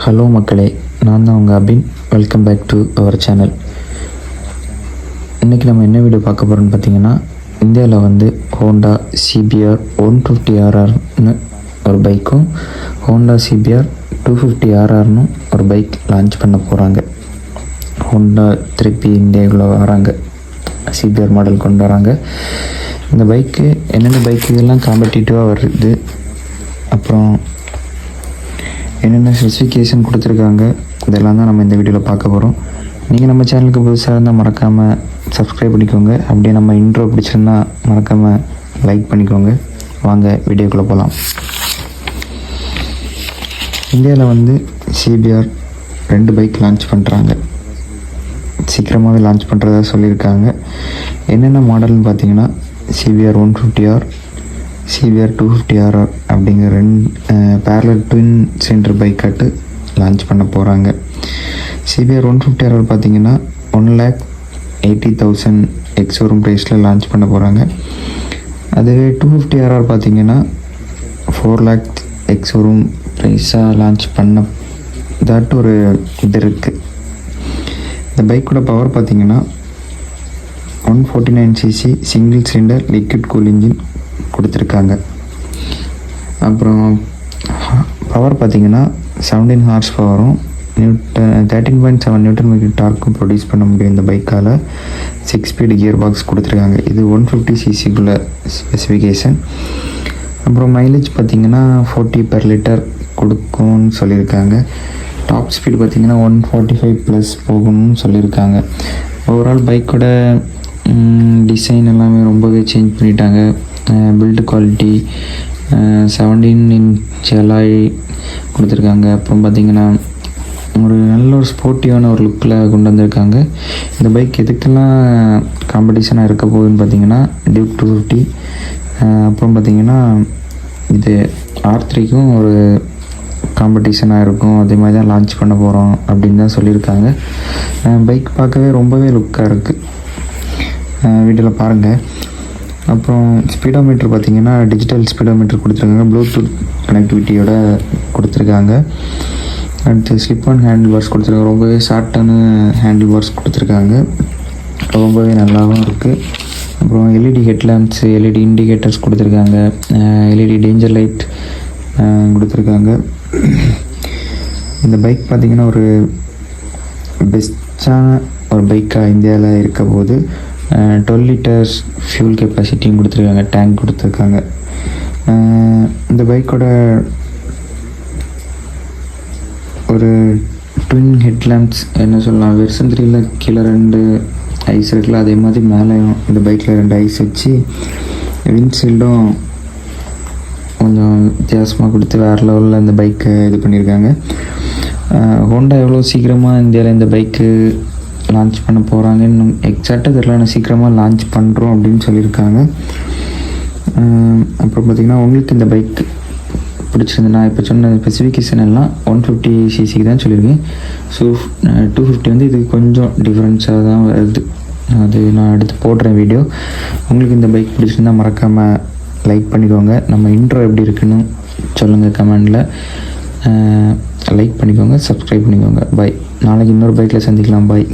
Hello மக்களே, நான் தான் உங்கள் Abin. Welcome back to our channel. இன்றைக்கி நம்ம என்ன வீடியோ பார்க்க போகிறோன்னு பார்த்தீங்கன்னா, இந்தியாவில் வந்து ஹோண்டா CBR 150RRன்னு ஒரு பைக்கும், ஹோண்டா CBR 250RRன்னு ஒரு பைக் லான்ச் பண்ண போகிறாங்க. ஹோண்டா திருப்பி இந்தியாவுக்குள்ளே வராங்க, CBR மாடல் கொண்டு வராங்க. இந்த பைக்கு என்னென்ன பைக்கு இதெல்லாம் காம்படிட்டிவாக வருது, அப்புறம் என்னென்ன ஸ்பெசிஃபிகேஷன் கொடுத்துருக்காங்க, இதெல்லாம் தான் நம்ம இந்த வீடியோவில் பார்க்க போகிறோம். நீங்கள் நம்ம சேனலுக்கு புதுசாக இருந்தால் மறக்காமல் சப்ஸ்கிரைப் பண்ணிக்கோங்க. அப்படியே நம்ம இன்ட்ரோ பிடிச்சிருந்தா மறக்காமல் லைக் பண்ணிக்கோங்க. வாங்க வீடியோக்குள்ளே போகலாம். இந்தியாவில் வந்து CBR 2 பைக் லான்ச் பண்ணுறாங்க. சீக்கிரமாகவே லான்ச் பண்ணுறதா சொல்லியிருக்காங்க. என்னென்ன மாடல்னு பார்த்தீங்கன்னா, CBR 150R, CBR 250RR அப்படிங்கிற 2 பேரலல் ட்வின் சிலிண்டர் பைக் கட்டு லான்ச் பண்ண போகிறாங்க. CBR 150RR பார்த்தீங்கன்னா 1,80,000 எக்ஸ்-ஷோரூம் ப்ரைஸில் லான்ச் பண்ண போகிறாங்க. அதுவே 250RR பார்த்தீங்கன்னா 4,00,000 எக்ஸ்-ஷோரூம் ப்ரைஸாக லான்ச் பண்ண தாட்டு ஒரு இது இருக்குது. இந்த பைக்கோட பவர் பார்த்தீங்கன்னா 149cc single cylinder liquid cool engine கொடுத்துருக்காங்க. அப்புறம் பவர் பார்த்திங்கன்னா 17 ஹார்ஸ் பவரும் 13.7 நியூட்டன் மீட்டர் டார்க்கும் ப்ரொடியூஸ் பண்ண முடியும் இந்த பைக்கால். 6 ஸ்பீடு கியர் பாக்ஸ் கொடுத்துருக்காங்க. இது 150cc ஸ்பெசிஃபிகேஷன். அப்புறம் மைலேஜ் பார்த்திங்கன்னா 40 பெர் லிட்டர் கொடுக்கும்னு சொல்லியிருக்காங்க. டாப் ஸ்பீடு பார்த்திங்கன்னா 145+ போகணும்னு சொல்லியிருக்காங்க. ஓவரால் பைக்கோட டிசைன் எல்லாமே ரொம்பவே சேஞ்ச் பண்ணிட்டாங்க. பில்டு குவாலிட்டி 17 இன்ச் அலாய் கொடுத்துருக்காங்க. அப்புறம் பார்த்திங்கன்னா ஒரு நல்ல ஒரு ஸ்போர்ட்டிவான ஒரு லுக்கில் கொண்டு வந்திருக்காங்க. இந்த பைக் எதுக்கெல்லாம் காம்படிஷனாக இருக்க போகுதுன்னு பார்த்திங்கன்னா, டியூக் 250, அப்புறம் பார்த்திங்கன்னா இது R3க்கும் ஒரு காம்படிஷனாக இருக்கும். அதே மாதிரி தான் லான்ச் பண்ண போகிறோம் அப்படின்னு தான் சொல்லியிருக்காங்க. பைக் பார்க்கவே ரொம்பவே லுக்காக இருக்குது, வீடியோவில் பாருங்கள். அப்புறம் ஸ்பீடோமீட்டர் பார்த்திங்கன்னா டிஜிட்டல் ஸ்பீடோமீட்டர் கொடுத்துருக்காங்க, ப்ளூடூத் கனெக்டிவிட்டியோட கொடுத்துருக்காங்க. அடுத்து ஸ்லிப் ஆன் ஹேண்டில் பார்ஸ் கொடுத்துருக்காங்க. ரொம்பவே ஷார்ட்டான ஹேண்டில் பார்ஸ் கொடுத்துருக்காங்க, ரொம்பவே நல்லாவும் இருக்குது. அப்புறம் LED ஹெட்லாம்ப்ஸ், LED இண்டிகேட்டர்ஸ் கொடுத்துருக்காங்க, LED டேஞ்சர் லைட் கொடுத்துருக்காங்க. இந்த பைக் பார்த்திங்கன்னா ஒரு பெஸ்ட்டான ஒரு பைக்காக இந்தியாவில் இருக்க போது 12 லிட்டர்ஸ் ஃபியூல் கெப்பாசிட்டியும் கொடுத்துருக்காங்க, டேங்க் கொடுத்துருக்காங்க. இந்த பைக்கோட ஒரு ட்வின் ஹெட்லாம்ப்ஸ் என்ன சொல்லலாம், வெர்சன் 3ல கீழே 2 ஐஸ் இருக்குல்ல, அதே மாதிரி மேலேயும் இந்த பைக்கில் 2 ஐஸ் வச்சு விண்ட்ஷீல்டும் கொஞ்சம் வித்தியாசமாக கொடுத்து வேறு லெவலில் இந்த பைக்கை இது பண்ணியிருக்காங்க. ஹோண்டா எவ்வளோ சீக்கிரமாக இந்தியாவில் இந்த பைக்கு லான்ச் பண்ண போகிறாங்கன்னு எக்ஸாக்டாக தெரியல, நான் சீக்கிரமாக லான்ச் பண்ணுறோம் அப்படின்னு சொல்லியிருக்காங்க. அப்புறம் பார்த்திங்கன்னா உங்களுக்கு இந்த பைக் பிடிச்சிருந்தேன்னா, இப்போ சொன்ன ஸ்பெசிஃபிகேஷன் எல்லாம் 150cc தான் சொல்லியிருக்கேன். ஸோ 250 வந்து இது கொஞ்சம் டிஃப்ரென்ஸாக தான் வருது. அது நான் அடுத்து போடுறேன் வீடியோ. உங்களுக்கு இந்த பைக் பிடிச்சிருந்தால் மறக்காமல் லைக் பண்ணிக்கோங்க. நம்ம இன்ட்ரோ எப்படி இருக்குன்னு சொல்லுங்கள் கமெண்டில். லைக் பண்ணிக்கோங்க, சப்ஸ்கிரைப் பண்ணிக்கோங்க. பாய். நாளைக்கு இன்னொரு பைக்கில் சந்திக்கலாம். பாய்.